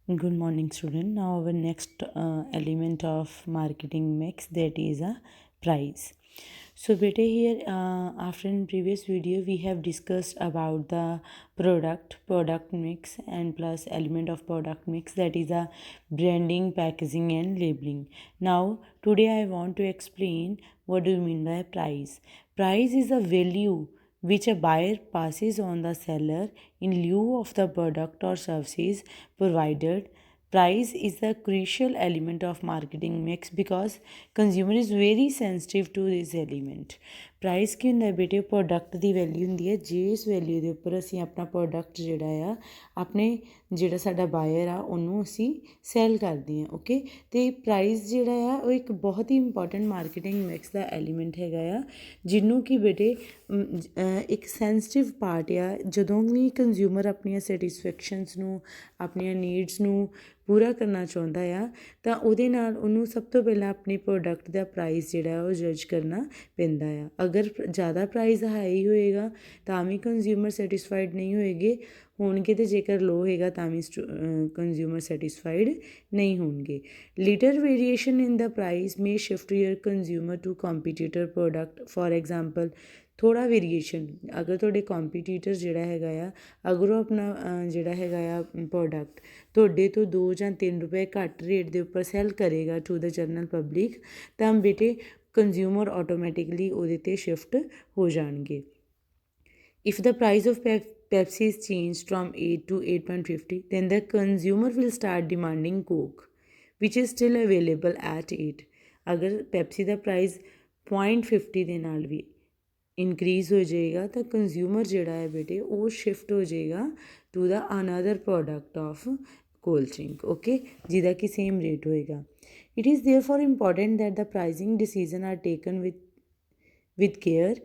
Good morning, student. Now our next element of marketing mix, that is a price. So beta here, after in previous video we have discussed about the product mix and plus element of product mix, that is a branding, packaging and labeling. Now today I want to explain what do you mean by price. Price is a value which a buyer passes on the seller in lieu of the product or services provided. Price is a crucial element of marketing mix because consumer is very sensitive to this element. Price ਕੀ ਹੁੰਦਾ ਬੇਟੇ, product ਦੀ value ਹੁੰਦੀ ਹੈ। ਜਿਸ value ਦੇ ਉੱਪਰ ਅਸੀਂ ਆਪਣਾ ਪ੍ਰੋਡਕਟ ਜਿਹੜਾ ਆ ਆਪਣੇ ਜਿਹੜਾ ਸਾਡਾ ਬਾਇਰ ਆ ਉਹਨੂੰ ਅਸੀਂ ਸੈਲ ਕਰਦੇ ਹਾਂ। ਓਕੇ, ਅਤੇ ਪ੍ਰਾਈਸ ਜਿਹੜਾ ਆ ਉਹ ਇੱਕ ਬਹੁਤ ਹੀ ਇੰਪੋਰਟੈਂਟ ਮਾਰਕੀਟਿੰਗ ਮਿਕਸ ਦਾ ਐਲੀਮੈਂਟ ਹੈਗਾ ਆ, ਜਿਹਨੂੰ ਕਿ ਬੇਟੇ ਇੱਕ ਸੈਂਸਿਟਿਵ ਪਾਰਟ ਆ। ਜਦੋਂ ਵੀ ਕੰਜ਼ਿਊਮਰ ਆਪਣੀਆਂ ਸੈਟਿਸਫੈਕਸ਼ਨਸ ਨੂੰ, ਆਪਣੀਆਂ ਨੀਡਸ ਨੂੰ ਪੂਰਾ ਕਰਨਾ ਚਾਹੁੰਦਾ ਆ ਤਾਂ ਉਹਦੇ ਨਾਲ ਉਹਨੂੰ ਸਭ ਤੋਂ ਪਹਿਲਾਂ ਆਪਣੀ ਪ੍ਰੋਡਕਟ ਦਾ ਪ੍ਰਾਈਸ ਜਿਹੜਾ ਉਹ ਜੱਜ ਕਰਨਾ ਪੈਂਦਾ ਆ। ਅਗਰ ਜ਼ਿਆਦਾ ਪ੍ਰਾਈਸ ਹਾਈ ਹੋਏਗਾ ਤਾਂ ਵੀ ਕੰਜ਼ਿਊਮਰ ਸੈਟਿਸਫਾਈਡ ਨਹੀਂ ਹੋਣਗੇ ਅਤੇ ਜੇਕਰ ਲੋ ਹੋਏਗਾ ਤਾਂ ਵੀ ਕੰਜ਼ਿਊਮਰ ਸੈਟਿਸਫਾਈਡ ਨਹੀਂ ਹੋਣਗੇ। Little variation in the price may shift your consumer to competitor product. For example, ਥੋੜ੍ਹਾ ਵੇਰੀਏਸ਼ਨ, ਅਗਰ ਤੁਹਾਡੇ ਕੰਪੀਟੀਟਰ ਜਿਹੜਾ ਹੈਗਾ ਆ, ਅਗਰ ਉਹ ਆਪਣਾ ਜਿਹੜਾ ਹੈਗਾ ਆ ਪ੍ਰੋਡਕਟ ਤੁਹਾਡੇ ਤੋਂ 2 ਜਾਂ 3 ਰੁਪਏ ਘੱਟ ਰੇਟ ਦੇ ਉੱਪਰ ਸੈੱਲ ਕਰੇਗਾ ਟੂ ਦ ਜਨਰਲ ਪਬਲਿਕ, ਤਾਂ ਬੇਟੇ ਕੰਜ਼ਿਊਮਰ ਆਟੋਮੈਟਿਕਲੀ ਉਹਦੇ 'ਤੇ ਸ਼ਿਫਟ ਹੋ ਜਾਣਗੇ। If the price of Pepsi is changed from 8 to 8.50, then the consumer will start demanding Coke, which is still available at 8. ਅਗਰ ਪੈਪਸੀ ਦਾ ਪ੍ਰਾਈਸ 0.50 ਦੇ ਨਾਲ ਵੀ ਇਨਕਰੀਜ਼ ਹੋ ਜਾਏਗਾ ਤਾਂ ਕੰਜ਼ਿਊਮਰ ਜਿਹੜਾ ਹੈ ਬੇਟੇ ਉਹ ਸ਼ਿਫਟ ਹੋ ਜਾਏਗਾ to the another product of cold drink. Okay, ਜਿਹਦਾ ਕਿ ਸੇਮ ਰੇਟ ਹੋਏਗਾ। It is therefore important that the pricing decision are taken with care.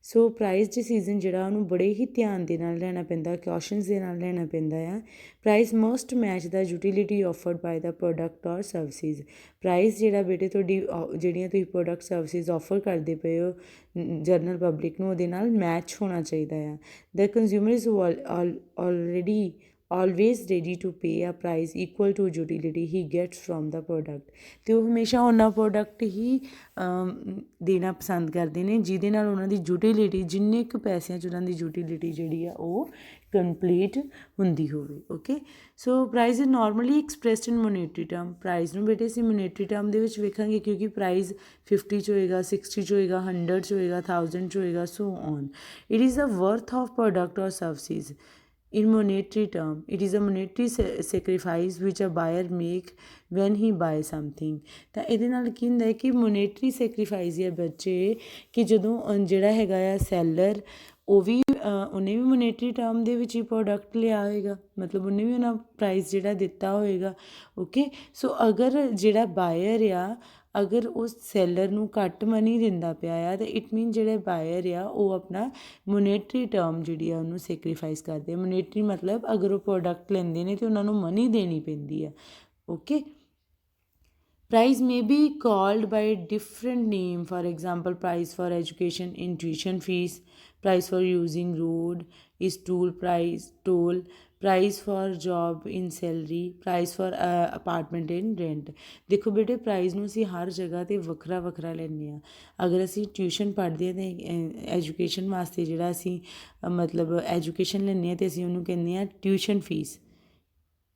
So price decision ਜਿਹੜਾ ਉਹਨੂੰ ਬੜੇ ਹੀ ਧਿਆਨ ਦੇ ਨਾਲ ਲੈਣਾ ਪੈਂਦਾ, ਕੌਸ਼ਨਸ ਦੇ ਨਾਲ ਲੈਣਾ ਪੈਂਦਾ ਆ। Price must match the utility offered bye the product or services. Price ਜਿਹੜਾ ਬੇਟੇ ਤੁਹਾਡੀ ਜਿਹੜੀਆਂ ਤੁਸੀਂ ਪ੍ਰੋਡਕਟ ਸਰਵਿਸਿਜ਼ ਆਫਰ ਕਰਦੇ ਪਏ ਹੋ ਜਨਰਲ ਪਬਲਿਕ ਨੂੰ, ਉਹਦੇ ਨਾਲ ਮੈਚ ਹੋਣਾ ਚਾਹੀਦਾ ਆ। The consumer is already always ready to pay a price equal to utility he gets from the product। ਅਤੇ ਉਹ ਹਮੇਸ਼ਾ ਉਹਨਾਂ ਪ੍ਰੋਡਕਟ ਹੀ ਦੇਣਾ ਪਸੰਦ ਕਰਦੇ ਨੇ ਜਿਹਦੇ ਨਾਲ ਉਹਨਾਂ ਦੀ ਯੂਟੀਲਿਟੀ, ਜਿੰਨੇ ਕੁ ਪੈਸਿਆਂ 'ਚ ਉਹਨਾਂ ਦੀ ਯੂਟੀਲਿਟੀ ਜਿਹੜੀ ਆ ਉਹ ਕੰਪਲੀਟ ਹੁੰਦੀ ਹੋਵੇ। Okay, so price is normally expressed in monetary term. Price ਨੂੰ ਬੇਟੇ ਅਸੀਂ ਮੋਨੇਟਰੀ ਟਰਮ ਦੇ ਵਿੱਚ ਵੇਖਾਂਗੇ, ਕਿਉਂਕਿ ਪ੍ਰਾਈਸ 50 'ਚ ਹੋਏਗਾ, 60 'ਚ ਹੋਏਗਾ, 100 'ਚ ਹੋਏਗਾ, 1000 'ਚ ਹੋਏਗਾ, so on. It is a worth of product or services. In monetary term, it is a monetary sacrifice which a buyer make when he buys something। ਤਾਂ ਇਹਦੇ ਨਾਲ ਕੀ ਹੁੰਦਾ ਹੈ ਕਿ ਮੋਨੇਟਰੀ ਸੈਕਰੀਫਾਈਸ ਹੈ ਬੱਚੇ, ਕਿ ਜਦੋਂ ਜਿਹੜਾ ਹੈਗਾ ਆ ਸੈਲਰ, ਉਹ ਵੀ ਉਹਨੇ ਵੀ ਮੋਨੇਟਰੀ ਟਰਮ ਦੇ ਵਿੱਚ ਹੀ ਪ੍ਰੋਡਕਟ ਲਿਆ ਹੋਏਗਾ, ਮਤਲਬ ਉਹਨੇ ਵੀ ਉਹਨਾਂ ਪ੍ਰਾਈਸ ਜਿਹੜਾ ਦਿੱਤਾ ਹੋਏਗਾ। ਓਕੇ, ਸੋ ਅਗਰ ਜਿਹੜਾ ਬਾਇਰ ਆ, ਅਗਰ ਉਹ ਸੈਲਰ ਨੂੰ ਘੱਟ ਮਨੀ ਦਿੰਦਾ ਪਿਆ ਆ ਤਾਂ ਇਟ ਮੀਨ ਜਿਹੜੇ ਬਾਇਰ ਆ ਉਹ ਆਪਣਾ ਮੋਨੇਟਰੀ ਟਰਮ ਜਿਹੜੀ ਆ ਉਹਨੂੰ ਸੈਕਰੀਫਾਈਸ ਕਰਦੇ ਆ। ਮੋਨੇਟਰੀ ਮਤਲਬ ਅਗਰ ਉਹ ਪ੍ਰੋਡਕਟ ਲੈਂਦੇ ਨੇ ਤਾਂ ਉਹਨਾਂ ਨੂੰ ਮਨੀ ਦੇਣੀ ਪੈਂਦੀ ਆ। Okay, price may be called by a different name, for example price for education in tuition fees, price for using road is toll price for job in salary, price for apartment in rent। ਦੇਖੋ ਬੇਟੇ, price ਨੂੰ ਅਸੀਂ ਹਰ ਜਗ੍ਹਾ 'ਤੇ ਵੱਖਰਾ ਵੱਖਰਾ ਲੈਂਦੇ ਹਾਂ। ਅਗਰ ਅਸੀਂ ਟਿਊਸ਼ਨ ਪੜ੍ਹਦੇ ਹਾਂ ਤਾਂ ਐਜੂਕੇਸ਼ਨ ਵਾਸਤੇ ਜਿਹੜਾ ਅਸੀਂ ਮਤਲਬ ਐਜੂਕੇਸ਼ਨ ਲੈਂਦੇ ਹਾਂ ਤਾਂ ਅਸੀਂ ਉਹਨੂੰ ਕਹਿੰਦੇ ਹਾਂ ਟਿਊਸ਼ਨ ਫੀਸ,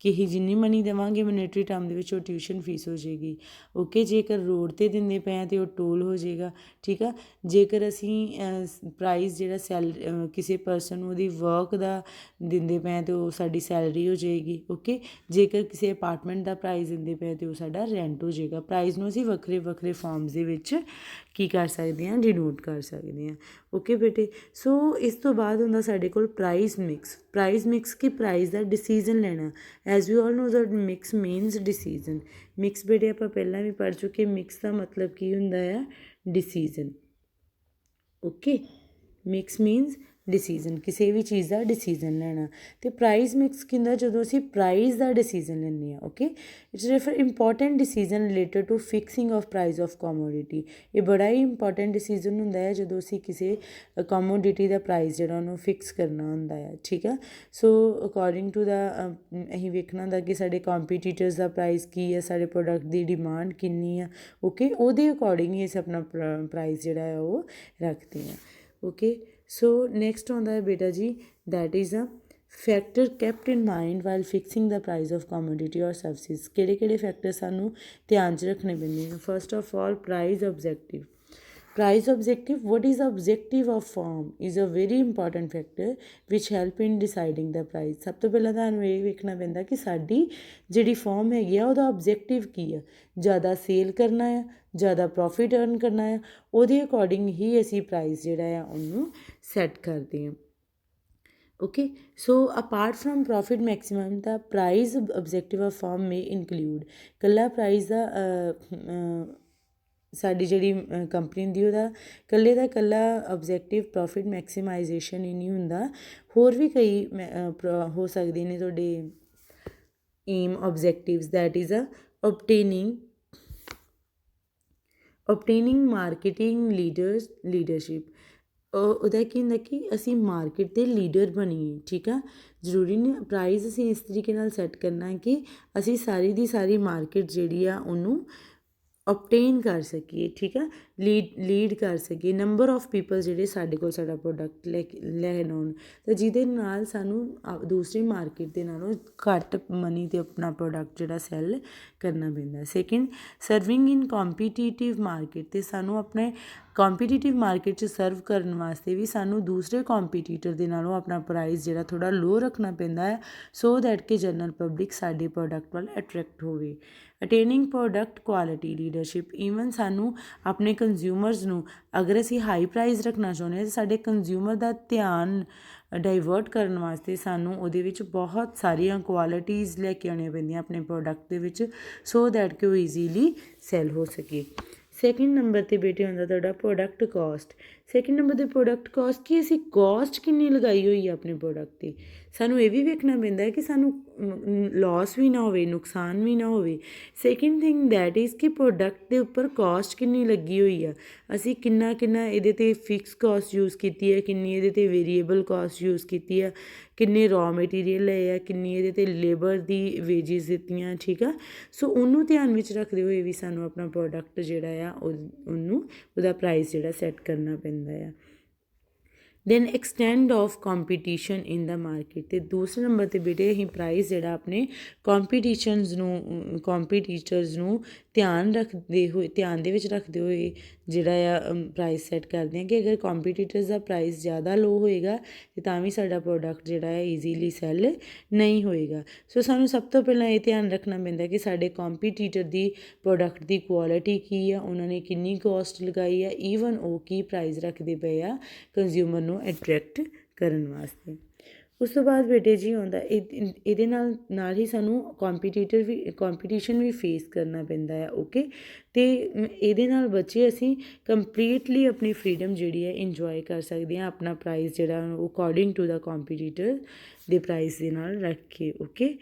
ਕਿ ਅਸੀਂ ਜਿੰਨੀ ਮਨੀ ਦੇਵਾਂਗੇ ਮੋਨੇਟਰੀ ਟਰਮ ਦੇ ਵਿੱਚ ਉਹ ਟਿਊਸ਼ਨ ਫੀਸ ਹੋ ਜਾਏਗੀ। ਓਕੇ, ਜੇਕਰ ਰੋਡ 'ਤੇ ਦਿੰਦੇ ਪਏ ਹਾਂ ਤਾਂ ਉਹ ਟੋਲ ਹੋ ਜਾਏਗਾ। ਠੀਕ ਆ, ਜੇਕਰ ਅਸੀਂ ਪ੍ਰਾਈਸ ਜਿਹੜਾ ਕਿਸੇ ਪਰਸਨ ਨੂੰ ਉਹਦੀ ਵਰਕ ਦਾ ਦਿੰਦੇ ਪਏ ਹਾਂ ਤਾਂ ਉਹ ਸਾਡੀ ਸੈਲਰੀ ਹੋ ਜਾਏਗੀ। ਓਕੇ, ਜੇਕਰ ਕਿਸੇ ਅਪਾਰਟਮੈਂਟ ਦਾ ਪ੍ਰਾਈਸ ਦਿੰਦੇ ਪਏ ਤਾਂ ਉਹ ਸਾਡਾ ਰੈਂਟ ਹੋ ਜਾਏਗਾ। ਪ੍ਰਾਈਸ ਨੂੰ ਅਸੀਂ ਵੱਖਰੇ ਵੱਖਰੇ ਫਾਰਮਸ ਦੇ ਵਿੱਚ ਕੀ ਕਰ ਸਕਦੇ ਹਾਂ, ਡਿਨੋਟ ਕਰ ਸਕਦੇ ਹਾਂ। ਓਕੇ ਬੇਟੇ, ਸੋ ਇਸ ਤੋਂ ਬਾਅਦ ਹੁੰਦਾ ਸਾਡੇ ਕੋਲ ਪ੍ਰਾਈਸ ਮਿਕਸ। ਪ੍ਰਾਈਸ ਮਿਕਸ ਕਿ ਪ੍ਰਾਈਸ ਦਾ ਡਿਸੀਜ਼ਨ ਲੈਣਾ। As you all no that mix means decision. Mix ਬੇਟੇ ਆਪਾਂ ਪਹਿਲਾਂ ਵੀ ਪੜ੍ਹ ਚੁੱਕੇ। ਮਿਕਸ ਦਾ ਮਤਲਬ ਕੀ ਹੁੰਦਾ ਆ, decision. Okay, mix means decision, ਕਿਸੇ ਵੀ ਚੀਜ਼ ਦਾ ਡਿਸੀਜ਼ਨ ਲੈਣਾ। ਅਤੇ ਪ੍ਰਾਈਜ਼ ਮਿਕਸ ਕੀ ਹੁੰਦਾ, ਜਦੋਂ ਅਸੀਂ ਪ੍ਰਾਈਜ਼ ਦਾ ਡਿਸੀਜ਼ਨ ਲੈਂਦੇ ਹਾਂ। Okay, it's refer important decision related to fixing of price of commodity. ਇਹ ਬੜਾ ਹੀ ਇੰਪੋਰਟੈਂਟ ਡਿਸੀਜ਼ਨ ਹੁੰਦਾ ਹੈ ਜਦੋਂ ਅਸੀਂ ਕਿਸੇ ਕੋਮੋਡਿਟੀ ਦਾ ਪ੍ਰਾਈਜ਼ ਜਿਹੜਾ ਉਹਨੂੰ ਫਿਕਸ ਕਰਨਾ ਹੁੰਦਾ ਹੈ। ਠੀਕ ਆ, ਸੋ ਅਕੋਰਡਿੰਗ ਟੂ ਦਾ ਅਸੀਂ ਵੇਖਣਾ ਹੁੰਦਾ ਕਿ ਸਾਡੇ ਕੰਪੀਟੀਟਰਸ ਦਾ ਪ੍ਰਾਈਜ਼ ਕੀ ਹੈ, ਸਾਡੇ ਪ੍ਰੋਡਕਟ ਦੀ ਡਿਮਾਂਡ ਕਿੰਨੀ ਆ। ਓਕੇ, ਉਹਦੇ ਅਕੋਰਡਿੰਗ ਹੀ ਅਸੀਂ ਆਪਣਾ ਪ੍ਰਾਈਜ਼ ਜਿਹੜਾ ਹੈ ਉਹ ਰੱਖਦੇ ਹਾਂ। ਓਕੇ, ਸੋ ਨੈਕਸਟ ਆਉਂਦਾ ਹੈ ਬੇਟਾ ਜੀ, that is a factor kept in mind while fixing the price of commodity ਔਰ ਸਰਵਿਸਿਜ਼। ਕਿਹੜੇ ਕਿਹੜੇ ਫੈਕਟਰ ਸਾਨੂੰ ਧਿਆਨ 'ਚ ਰੱਖਣੇ ਪੈਂਦੇ ਨੇ? First of all, price objective. Price objective, what is the objective of firm is a very important factor which help in deciding the price। ਸਭ ਤੋਂ ਪਹਿਲਾਂ ਤੁਹਾਨੂੰ ਇਹ ਵੇਖਣਾ ਪੈਂਦਾ ਕਿ ਸਾਡੀ ਜਿਹੜੀ ਫਰਮ ਹੈਗੀ ਆ ਉਹਦਾ ਆਬਜੈਕਟਿਵ ਕੀ ਆ। ਜ਼ਿਆਦਾ ਸੇਲ ਕਰਨਾ ਆ, ਜ਼ਿਆਦਾ ਪ੍ਰੋਫਿਟ ਅਰਨ ਕਰਨਾ ਆ, ਉਹਦੇ ਅਕੋਰਡਿੰਗ ਹੀ ਅਸੀਂ ਪ੍ਰਾਈਸ ਜਿਹੜਾ ਆ ਉਹਨੂੰ ਸੈੱਟ ਕਰਦੇ ਹਾਂ। Okay, so apart from profit maximum the price objective of firm may include, ਇਕੱਲਾ ਪ੍ਰਾਈਜ਼ ਦਾ ਸਾਡੀ ਜਿਹੜੀ ਕੰਪਨੀ ਦੀ ਉਹਦਾ ਇਕੱਲੇ ਦਾ ਇਕੱਲਾ ਆਬਜੈਕਟਿਵ ਪ੍ਰੋਫਿਟ ਮੈਕਸੀਮਾਈਜੇਸ਼ਨ ਹੀ ਨਹੀਂ ਹੁੰਦਾ, ਹੋਰ ਵੀ ਕਈ ਹੋ ਸਕਦੇ ਨੇ ਤੁਹਾਡੇ aim objectives. That is a obtaining marketing leadership. ਉਹਦਾ ਕੀ ਹੁੰਦਾ ਕਿ ਅਸੀਂ ਮਾਰਕੀਟ ਦੇ ਲੀਡਰ ਬਣੀਏ। ਠੀਕ ਆ, ਜ਼ਰੂਰੀ ਨਹੀਂ ਪ੍ਰਾਈਜ਼ ਅਸੀਂ ਇਸ ਤਰੀਕੇ ਨਾਲ ਸੈੱਟ ਕਰਨਾ ਕਿ ਅਸੀਂ ਸਾਰੀ ਦੀ ਸਾਰੀ ਮਾਰਕੀਟ ਜਿਹੜੀ ਆ ਉਹਨੂੰ ਓਬਟੇਨ ਕਰ ਸਕੀਏ। ਠੀਕ ਆ, ਲੀਡ ਕਰ ਸਕੀਏ, ਨੰਬਰ ਆਫ ਪੀਪਲ ਜਿਹੜੇ ਸਾਡੇ ਕੋਲ ਸਾਡਾ ਪ੍ਰੋਡਕਟ ਲੈਣ ਆਉਣ, ਅਤੇ ਜਿਹਦੇ ਨਾਲ ਸਾਨੂੰ ਦੂਸਰੀ ਮਾਰਕੀਟ ਦੇ ਨਾਲੋਂ ਘੱਟ ਮਨੀ 'ਤੇ ਆਪਣਾ ਪ੍ਰੋਡਕਟ ਜਿਹੜਾ ਸੈੱਲ ਕਰਨਾ ਪੈਂਦਾ। ਸੈਕਿੰਡ, ਸਰਵਿੰਗ ਇਨ ਕੰਪੀਟੀਟਿਵ ਮਾਰਕੀਟ, ਅਤੇ ਸਾਨੂੰ ਆਪਣੇ ਕੰਪੀਟੀਟਿਵ ਮਾਰਕੀਟ 'ਚ ਸਰਵ ਕਰਨ ਵਾਸਤੇ ਵੀ ਸਾਨੂੰ ਦੂਸਰੇ ਕੰਪੀਟੀਟਰ ਦੇ ਨਾਲੋਂ ਆਪਣਾ ਪ੍ਰਾਈਸ ਜਿਹੜਾ ਥੋੜ੍ਹਾ ਲੋ ਰੱਖਣਾ ਪੈਂਦਾ ਹੈ, ਸੋ ਦੈਟ ਕਿ ਜਨਰਲ ਪਬਲਿਕ ਸਾਡੇ ਪ੍ਰੋਡਕਟ ਵੱਲ ਅਟਰੈਕਟ ਹੋਵੇ। ਅਟੇਨਿੰਗ ਪ੍ਰੋਡਕਟ ਕੁਆਲਿਟੀ ਲੀਡਰਸ਼ਿਪ, ਈਵਨ ਸਾਨੂੰ ਆਪਣੇ ਕੰਜ਼ਿਊਮਰਸ ਨੂੰ ਅਗਰ ਅਸੀਂ ਹਾਈ ਪ੍ਰਾਈਜ਼ ਰੱਖਣਾ ਚਾਹੁੰਦੇ ਹਾਂ ਤਾਂ ਸਾਡੇ ਕੰਜ਼ਿਊਮਰ ਦਾ ਧਿਆਨ ਡਾਈਵਰਟ ਕਰਨ ਵਾਸਤੇ ਸਾਨੂੰ ਉਹਦੇ ਵਿੱਚ ਬਹੁਤ ਸਾਰੀਆਂ ਕੁਆਲਿਟੀਜ਼ ਲੈ ਕੇ ਆਉਣੀਆਂ ਪੈਂਦੀਆਂ ਆਪਣੇ ਪ੍ਰੋਡਕਟ ਦੇ ਵਿੱਚ, ਸੋ ਦੈਟ ਕਿ ਉਹ ਈਜ਼ੀਲੀ ਸੈੱਲ ਹੋ ਸਕੇ। ਸੈਕਿੰਡ ਨੰਬਰ 'ਤੇ ਬੇਟੇ ਹੁੰਦਾ ਤੁਹਾਡਾ ਪ੍ਰੋਡਕਟ ਕੋਸਟ। ਸੈਕਿੰਡ ਨੰਬਰ 'ਤੇ ਪ੍ਰੋਡਕਟ ਕੋਸਟ, ਕਿ ਅਸੀਂ ਕੋਸਟ ਕਿੰਨੀ ਲਗਾਈ ਹੋਈ ਹੈ ਆਪਣੇ ਪ੍ਰੋਡਕਟ 'ਤੇ। ਸਾਨੂੰ ਇਹ ਵੀ ਵੇਖਣਾ ਪੈਂਦਾ ਹੈ ਕਿ ਸਾਨੂੰ ਲੋਸ ਵੀ ਨਾ ਹੋਵੇ, ਨੁਕਸਾਨ ਵੀ ਨਾ ਹੋਵੇ। ਸੈਕਿੰਡ ਥਿੰਗ ਦੈਟ ਇਜ਼ ਕਿ ਪ੍ਰੋਡਕਟ ਦੇ ਉੱਪਰ ਕੋਸਟ ਕਿੰਨੀ ਲੱਗੀ ਹੋਈ ਆ, ਅਸੀਂ ਕਿੰਨਾ ਇਹਦੇ 'ਤੇ ਫਿਕਸ ਕੋਸਟ ਯੂਜ਼ ਕੀਤੀ ਹੈ, ਕਿੰਨੀ ਇਹਦੇ 'ਤੇ ਵੇਰੀਏਬਲ ਕੋਸਟ ਯੂਜ਼ ਕੀਤੀ ਆ, ਕਿੰਨੇ ਰॉ ਮਟੀਰੀਅਲ ਲਏ ਆ, ਕਿੰਨੀ ਇਹਦੇ 'ਤੇ ਲੇਬਰ ਦੀ ਵੇਜਿਸ ਦਿੱਤੀਆਂ। ਠੀਕ ਆ, ਸੋ ਉਹਨੂੰ ਧਿਆਨ ਵਿੱਚ ਰੱਖਦੇ ਹੋਏ ਵੀ ਸਾਨੂੰ ਆਪਣਾ ਪ੍ਰੋਡਕਟ ਜਿਹੜਾ ਆ ਉਹਦਾ ਪ੍ਰਾਈਸ ਜਿਹੜਾ ਸੈੱਟ ਕਰਨਾ ਪੈਂਦਾ ਆ। Then extend of competition in the market, ਅਤੇ ਦੂਸਰੇ ਨੰਬਰ 'ਤੇ ਬੇਟੇ ਅਸੀਂ ਪ੍ਰਾਈਸ ਜਿਹੜਾ ਆਪਣੇ ਕੰਪੀਟੀਟਰਸ ਨੂੰ ਧਿਆਨ ਦੇ ਵਿੱਚ ਰੱਖਦੇ ਹੋਏ ਜਿਹੜਾ ਆ ਪ੍ਰਾਈਸ ਸੈੱਟ ਕਰਦੇ ਹਾਂ ਕਿ ਅਗਰ ਕੰਪੀਟੀਟਰਸ ਦਾ ਪ੍ਰਾਈਸ ਜ਼ਿਆਦਾ ਲੋ ਹੋਏਗਾ ਅਤੇ ਤਾਂ ਵੀ ਸਾਡਾ ਪ੍ਰੋਡਕਟ ਜਿਹੜਾ ਹੈ ਈਜ਼ੀਲੀ ਸੈੱਲ ਨਹੀਂ ਹੋਏਗਾ। ਸੋ ਸਾਨੂੰ ਸਭ ਤੋਂ ਪਹਿਲਾਂ ਇਹ ਧਿਆਨ ਰੱਖਣਾ ਪੈਂਦਾ ਕਿ ਸਾਡੇ ਕੰਪੀਟੀਟਰ ਦੀ ਪ੍ਰੋਡਕਟ ਦੀ ਕੁਆਲਿਟੀ ਕੀ ਆ, ਉਹਨਾਂ ਨੇ ਕਿੰਨੀ ਕੋਸਟ ਲਗਾਈ ਆ, ਈਵਨ ਉਹ ਕੀ ਪ੍ਰਾਈਸ ਰੱਖਦੇ ਪਏ ਆ ਕੰਜ਼ਿਊਮਰ ਨੂੰ ਅਟਰੈਕਟ ਕਰਨ ਵਾਸਤੇ। ਉਸ ਤੋਂ ਬਾਅਦ ਬੇਟੇ ਜੀ ਆਉਂਦਾ ਇਹਦੇ ਨਾਲ ਹੀ ਸਾਨੂੰ ਕੰਪੀਟੀਸ਼ਨ ਵੀ ਫੇਸ ਕਰਨਾ ਪੈਂਦਾ ਹੈ। ਓਕੇ, ਅਤੇ ਇਹਦੇ ਨਾਲ ਬੱਚੇ ਅਸੀਂ ਕੰਪਲੀਟਲੀ ਆਪਣੀ ਫਰੀਡਮ ਜਿਹੜੀ ਹੈ ਇੰਜੋਏ ਕਰ ਸਕਦੇ ਹਾਂ, ਆਪਣਾ ਪ੍ਰਾਈਸ ਜਿਹੜਾ ਉਹ ਅਕੋਰਡਿੰਗ ਟੂ ਦਾ ਕੰਪੀਟੀਟਰ ਦੇ ਪ੍ਰਾਈਸ ਦੇ ਨਾਲ ਰੱਖ ਕੇ। Okay,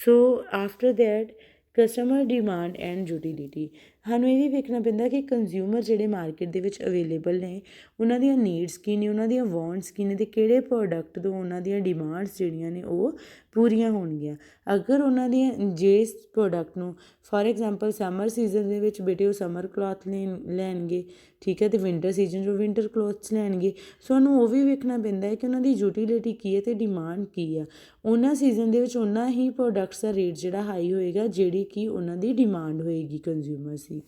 so after that customer demand and utility, ਸਾਨੂੰ ਇਹ ਵੀ ਵੇਖਣਾ ਪੈਂਦਾ ਕਿ ਕੰਜ਼ਿਊਮਰ ਜਿਹੜੇ ਮਾਰਕੀਟ ਦੇ ਵਿੱਚ ਅਵੇਲੇਬਲ ਨੇ ਉਹਨਾਂ ਦੀਆਂ ਨੀਡਸ ਕੀ ਨੇ, ਉਹਨਾਂ ਦੀਆਂ ਵਾਂਟਸ ਕੀ ਨੇ, ਅਤੇ ਕਿਹੜੇ ਪ੍ਰੋਡਕਟ ਤੋਂ ਉਹਨਾਂ ਦੀਆਂ ਡਿਮਾਂਡਸ ਜਿਹੜੀਆਂ ਨੇ ਉਹ ਪੂਰੀਆਂ ਹੋਣਗੀਆਂ। ਅਗਰ ਉਹਨਾਂ ਦੀਆਂ ਜਿਸ ਪ੍ਰੋਡਕਟ ਨੂੰ ਫੋਰ ਐਗਜ਼ਾਮਪਲ ਸਮਰ ਸੀਜ਼ਨ ਦੇ ਵਿੱਚ ਬੇਟੇ ਉਹ ਸਮਰ ਕਲੋਥ ਲੈਣਗੇ, ਠੀਕ ਹੈ, ਅਤੇ ਵਿੰਟਰ ਸੀਜ਼ਨ 'ਚ ਵਿੰਟਰ ਕਲੋਥਸ ਲੈਣਗੇ। ਸੋ ਸਾਨੂੰ ਉਹ ਵੀ ਵੇਖਣਾ ਪੈਂਦਾ ਹੈ ਕਿ ਉਹਨਾਂ ਦੀ ਯੂਟੀਲਿਟੀ ਕੀ ਹੈ ਅਤੇ ਡਿਮਾਂਡ ਕੀ ਆ। ਉਹਨਾਂ ਸੀਜ਼ਨ ਦੇ ਵਿੱਚ ਉਹਨਾਂ ਹੀ ਪ੍ਰੋਡਕਟਸ ਦਾ ਰੇਟ ਜਿਹੜਾ ਹਾਈ ਹੋਏਗਾ ਜਿਹੜੀ ਕਿ ਉਹਨਾਂ ਦੀ ਡਿਮਾਂਡ ਹੋਏਗੀ ਕੰਜ਼ਿਊਮਰਸ ਦੀ।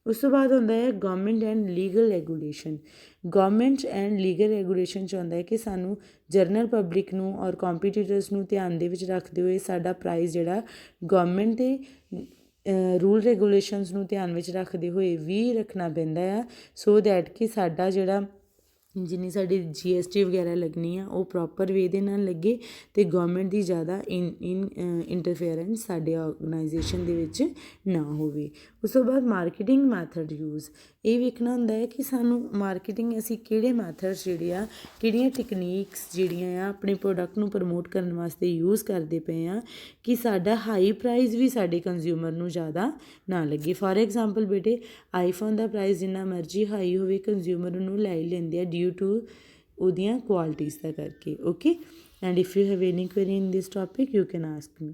ਉਸ ਤੋਂ ਬਾਅਦ ਹੁੰਦਾ ਹੈ government and legal regulation. Government and legal regulation 'ਚ ਆਉਂਦਾ ਹੈ ਕਿ ਸਾਨੂੰ ਜਨਰਲ ਪਬਲਿਕ ਨੂੰ ਔਰ ਕੰਪੀਟੀਟਰਸ ਨੂੰ ਧਿਆਨ ਦੇ ਵਿੱਚ ਰੱਖਦੇ ਹੋਏ ਸਾਡਾ ਪ੍ਰਾਈਸ ਜਿਹੜਾ ਗਵਰਨਮੈਂਟ ਦੇ ਰੂਲ ਰੈਗੂਲੇਸ਼ਨਸ ਨੂੰ ਧਿਆਨ ਵਿੱਚ ਰੱਖਦੇ ਹੋਏ ਵੀ ਰੱਖਣਾ ਪੈਂਦਾ ਆ, ਸੋ ਦੈਟ ਕਿ ਸਾਡਾ ਜਿਹੜਾ ਜਿੰਨੀ ਸਾਡੀ GST ਵਗੈਰਾ ਲੱਗਣੀ ਆ ਉਹ ਪ੍ਰੋਪਰ ਵੇ ਦੇ ਨਾਲ ਲੱਗੇ ਅਤੇ ਗੌਰਮੈਂਟ ਦੀ ਜ਼ਿਆਦਾ ਇੰਟਰਫੇਅਰੈਂਸ ਸਾਡੇ ਔਰਗਨਾਈਜੇਸ਼ਨ ਦੇ ਵਿੱਚ ਨਾ ਹੋਵੇ। ਉਸ ਤੋਂ ਬਾਅਦ ਮਾਰਕੀਟਿੰਗ ਮੈਥਡ ਯੂਜ਼, ਇਹ ਵੇਖਣਾ ਹੁੰਦਾ ਹੈ ਕਿ ਸਾਨੂੰ ਮਾਰਕੀਟਿੰਗ ਅਸੀਂ ਕਿਹੜੇ ਮੈਥਡਸ ਜਿਹੜੇ ਆ, ਕਿਹੜੀਆਂ ਟੈਕਨੀਕਸ ਜਿਹੜੀਆਂ ਆ ਆਪਣੇ ਪ੍ਰੋਡਕਟ ਨੂੰ ਪ੍ਰਮੋਟ ਕਰਨ ਵਾਸਤੇ ਯੂਜ਼ ਕਰਦੇ ਪਏ ਆ ਕਿ ਸਾਡਾ ਹਾਈ ਪ੍ਰਾਈਜ਼ ਵੀ ਸਾਡੇ ਕੰਜ਼ਿਊਮਰ ਨੂੰ ਜ਼ਿਆਦਾ ਨਾ ਲੱਗੇ। ਫੋਰ ਐਗਜ਼ਾਮਪਲ ਬੇਟੇ, ਆਈਫੋਨ ਦਾ ਪ੍ਰਾਈਸ ਜਿੰਨਾ ਮਰਜ਼ੀ ਹਾਈ ਹੋਵੇ ਕੰਜ਼ਿਊਮਰ ਉਹਨੂੰ ਲੈ ਹੀ ਲੈਂਦੇ ਆ ਡਿਊ ਟੂ ਉਹਦੀਆਂ ਕੁਆਲਿਟੀਜ਼ ਦਾ ਕਰਕੇ। Okay, and if you have any query in this topic you can ask me.